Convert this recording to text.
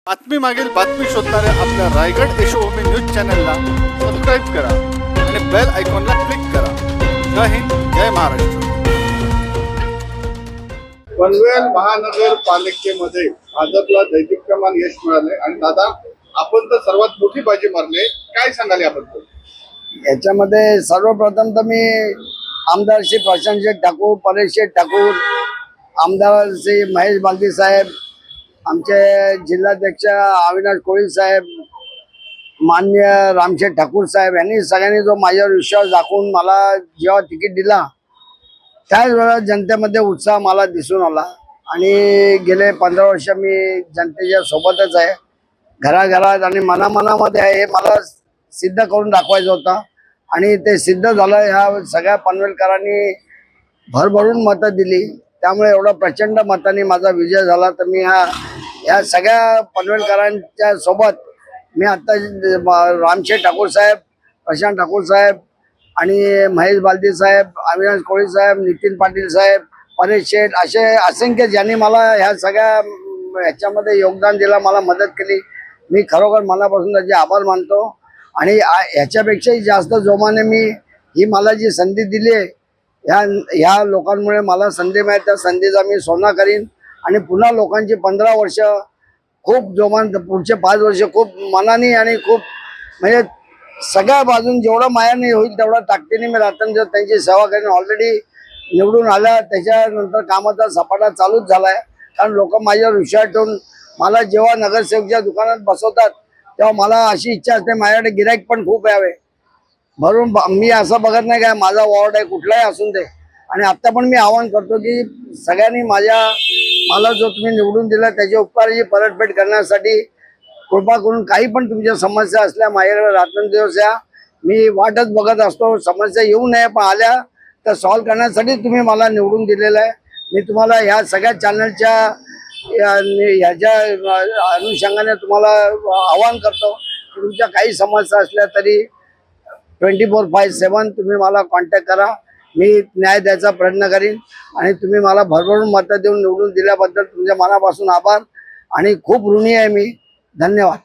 बातमी मागील बातमी शोधणाऱ्या आपल्या रायगड यशोभूमी न्यूज चॅनलला सबस्क्राईब करा आणि बेल आयकॉनला क्लिक करा. जय हिंद, जय महाराष्ट्र. पनवेल महानगरपालिकेमध्ये भाजपला दैदिप्यमान यश मिळाले आणि दादा आपण तर सर्वात मोठी बाजी मारली, काय सांगाल याबद्दल? याच्यामध्ये सर्वप्रथम तर मी आमदार श्री प्रशांत ठाकूर, परेश ठाकूर, आमदार श्री महेश बालदी साहेब, आमचे जिल्हाध्यक्ष अविनाश कोळी साहेब, मान्य रामशेठ ठाकूर साहेब यांनी सगळ्यांनी जो माझ्यावर विश्वास दाखवून मला जेव्हा तिकीट दिला त्याच वेळेला जनतेमध्ये उत्साह मला दिसून आला आणि गेले 15 वर्ष मी जनतेच्या सोबतच आहे, घराघरात आणि मनामनामध्ये आहे. हे मला सिद्ध करून दाखवायचं होतं आणि ते सिद्ध झालं. ह्या सगळ्या पनवेलकरांनी भरभरून मतं दिली, त्यामुळे एवढा प्रचंड मतांनी माझा विजय झाला. तर मी ह्या सगळ्या पनवेलकरांच्या सोबत मी आता रामशेठ ठाकूर साहेब, प्रशांत ठाकूर साहेब आणि महेश बालदी साहेब, अविनाश कोळी साहेब, नितीन पाटील साहेब, परेश शेठ असे असंख्य ज्यांनी मला ह्या सगळ्या ह्याच्यामध्ये योगदान दिलं, मला मदत केली, मी खरोखर मनापासून त्याचे आभार मानतो. आणि ह्याच्यापेक्षाही जास्त जोमाने मी ही मला जी संधी दिली आहे ह्या लोकांमुळे मला संधी मिळते, त्या संधीचा मी सोना करीन आणि पुन्हा लोकांची 15 वर्ष खूप जोमान, पुढचे 5 वर्ष खूप मनाने आणि खूप म्हणजे सगळ्या बाजून जेवढं मायाने होईल तेवढा ताकदीने मी रात्रंदिवस त्यांची सेवा करेन. ऑलरेडी निवडून आल्या त्याच्यानंतर कामाचा सपाटा चालूच झाला आहे, कारण लोक माझ्यावर विश्वास ठेवून मला जेव्हा नगरसेवकच्या दुकानात बसवतात तेव्हा मला अशी इच्छा असते माझ्याकडे गिराईक पण खूप यावे भरून. मी असं बघत नाही काय माझा वॉर्ड आहे कुठलाही असून दे. आणि आत्ता पण मी आवाहन करतो की सगळ्यांनी मला जो तुम्ही निवडून दिला त्याच्या उपकाराची परतफेड करण्यासाठी कृपा करून काही पण तुमच्या समस्या असल्या माझ्याकडे रात्रंदिवस या, मी वाटच बघत असतो. समस्या येऊ नये पण आल्या तर सॉल्व्ह करण्यासाठी तुम्ही मला निवडून दिलेलं आहे. मी तुम्हाला ह्या सगळ्या चॅनलच्या ह्याच्या अनुषंगाने तुम्हाला आवाहन करतो की तुमच्या काही समस्या असल्या तरी 24/7 तुम्ही मला कॉन्टॅक्ट करा, मी न्याय द्यायचा प्रयत्न करीन. आणि तुम्ही मला भरभरून मतं देऊन निवडून दिल्याबद्दल तुमच्या मनापासून आभार आणि खूप ऋणी आहे मी. धन्यवाद.